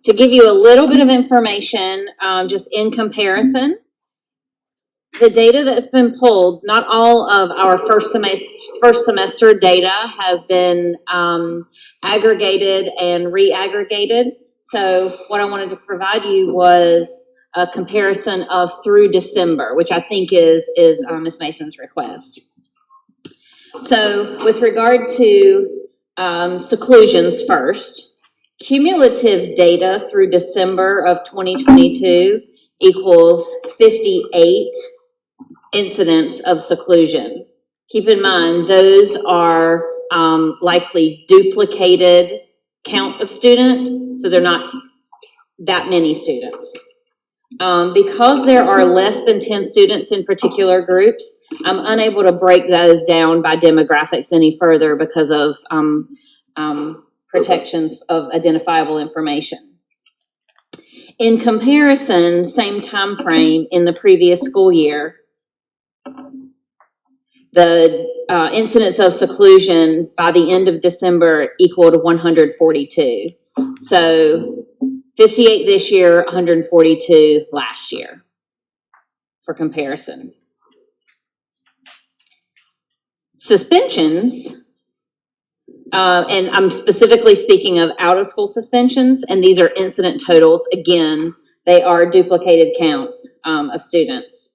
to give you a little bit of information, just in comparison, the data that's been pulled, not all of our first semester data has been aggregated and re-aggregated. So what I wanted to provide you was a comparison of through December, which I think is Ms. Mason's request. So with regard to seclusions first, cumulative data through December of 2022 equals 58 incidents of seclusion. Keep in mind, those are likely duplicated count of student, so they're not that many students. Because there are less than 10 students in particular groups, I'm unable to break those down by demographics any further because of protections of identifiable information. In comparison, same time frame in the previous school year, the incidence of seclusion by the end of December equaled 142. So 58 this year, 142 last year, for comparison. Suspensions, and I'm specifically speaking of out-of-school suspensions, and these are incident totals. Again, they are duplicated counts of students.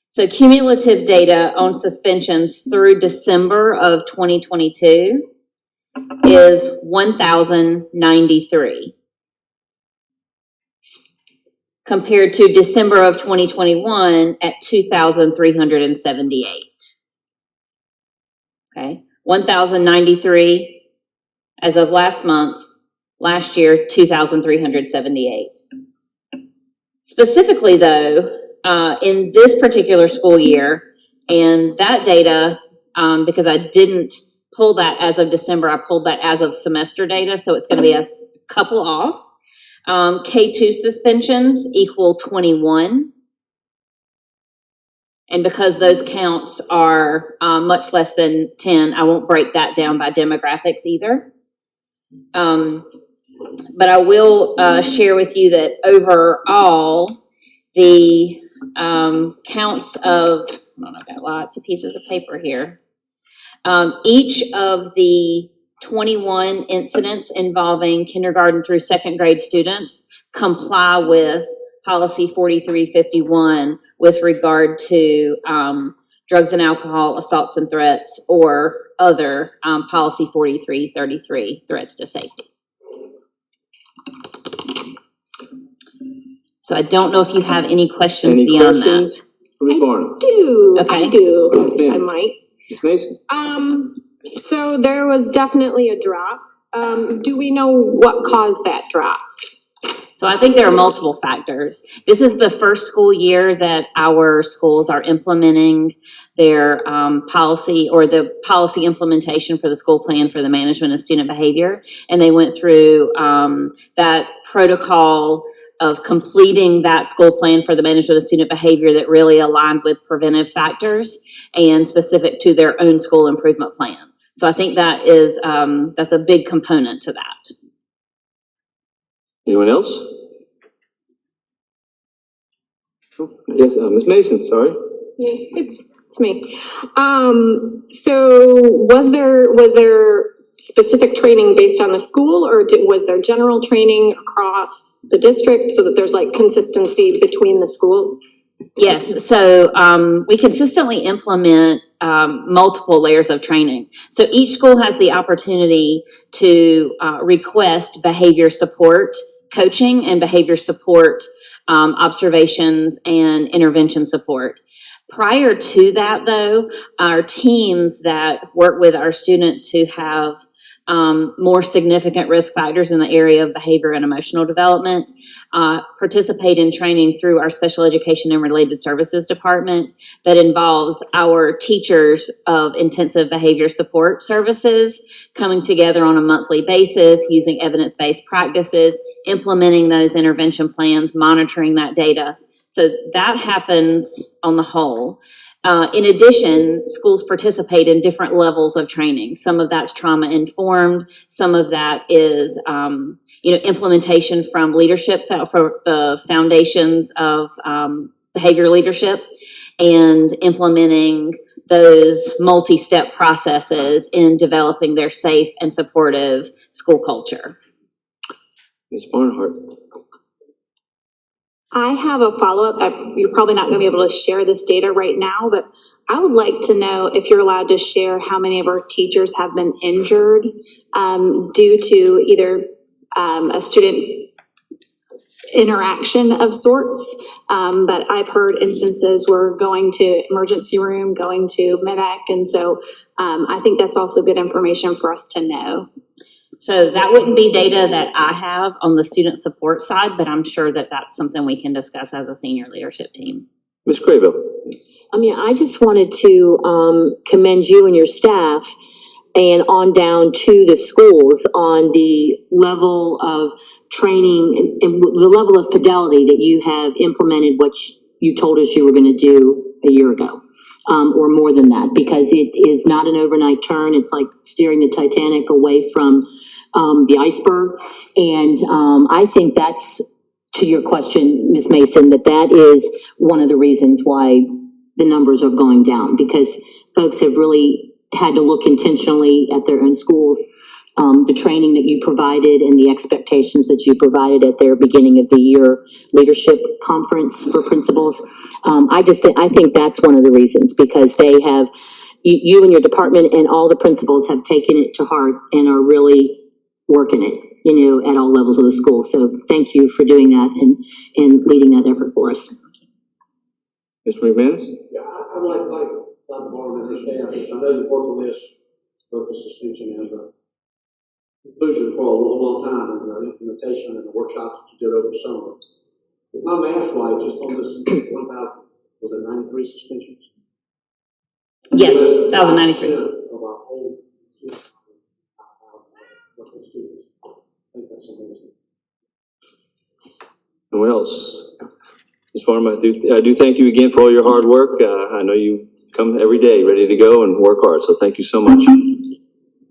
So cumulative data on suspensions through December of 2022 is 1,093. Compared to December of 2021 at 2,378. Okay, 1,093 as of last month. Last year, 2,378. Specifically, though, in this particular school year, and that data, because I didn't pull that as of December, I pulled that as of semester data, so it's going to be a couple off. K-2 suspensions equal 21. And because those counts are much less than 10, I won't break that down by demographics either. But I will share with you that overall, the counts of, I've got lots of pieces of paper here. Each of the 21 incidents involving kindergarten through second grade students comply with policy 4351 with regard to drugs and alcohol, assaults and threats, or other policy 4333, threats to safety. So I don't know if you have any questions beyond that. I do. I might. Ms. Mason? So there was definitely a drop. Do we know what caused that drop? So I think there are multiple factors. This is the first school year that our schools are implementing their policy, or the policy implementation for the school plan for the management of student behavior. And they went through that protocol of completing that school plan for the management of student behavior that really aligned with preventive factors and specific to their own school improvement plan. So I think that is that's a big component to that. Anyone else? Yes, Ms. Mason, sorry. It's me. So was there specific training based on the school, or was there general training across the district so that there's like consistency between the schools? Yes, so we consistently implement multiple layers of training. So each school has the opportunity to request behavior support coaching and behavior support observations and intervention support. Prior to that, though, our teams that work with our students who have more significant risk factors in the area of behavior and emotional development participate in training through our special education and related services department that involves our teachers of intensive behavior support services coming together on a monthly basis, using evidence-based practices, implementing those intervention plans, monitoring that data. So that happens on the whole. In addition, schools participate in different levels of training. Some of that's trauma-informed. Some of that is, implementation from leadership, for the foundations of behavior leadership, and implementing those multi-step processes in developing their safe and supportive school culture. Ms. Barnhart. I have a follow-up. You're probably not going to be able to share this data right now, but I would like to know if you're allowed to share how many of our teachers have been injured due to either a student interaction of sorts. But I've heard instances where going to emergency room, going to med-ec, and so I think that's also good information for us to know. So that wouldn't be data that I have on the student support side, but I'm sure that that's something we can discuss as a senior leadership team. Ms. Crayville. Yeah, I just wanted to commend you and your staff and on down to the schools on the level of training and the level of fidelity that you have implemented what you told us you were going to do a year ago. Or more than that, because it is not an overnight turn. It's like steering the Titanic away from the iceberg. And I think that's, to your question, Ms. Mason, that is one of the reasons why the numbers are going down, because folks have really had to look intentionally at their own schools, the training that you provided and the expectations that you provided at their beginning of the year leadership conference for principals. I think that's one of the reasons, because they have, you and your department and all the principals have taken it to heart and are really working it, at all levels of the school. So thank you for doing that and leading that effort for us. Mr. McManus? Yeah, I'd like Dr. Barnum and her staff, because I know you've worked on this, both the suspension and the inclusion for a long time, and the implementation and the workshops that you did over the summer. If my math's right, just on this 1,000, was it 93 suspensions? Yes, 1,093. Of our whole students. I think that's amazing. Anyone else? Ms. Farnham, I do thank you again for all your hard work. I know you come every day ready to go and work hard, so thank you so much.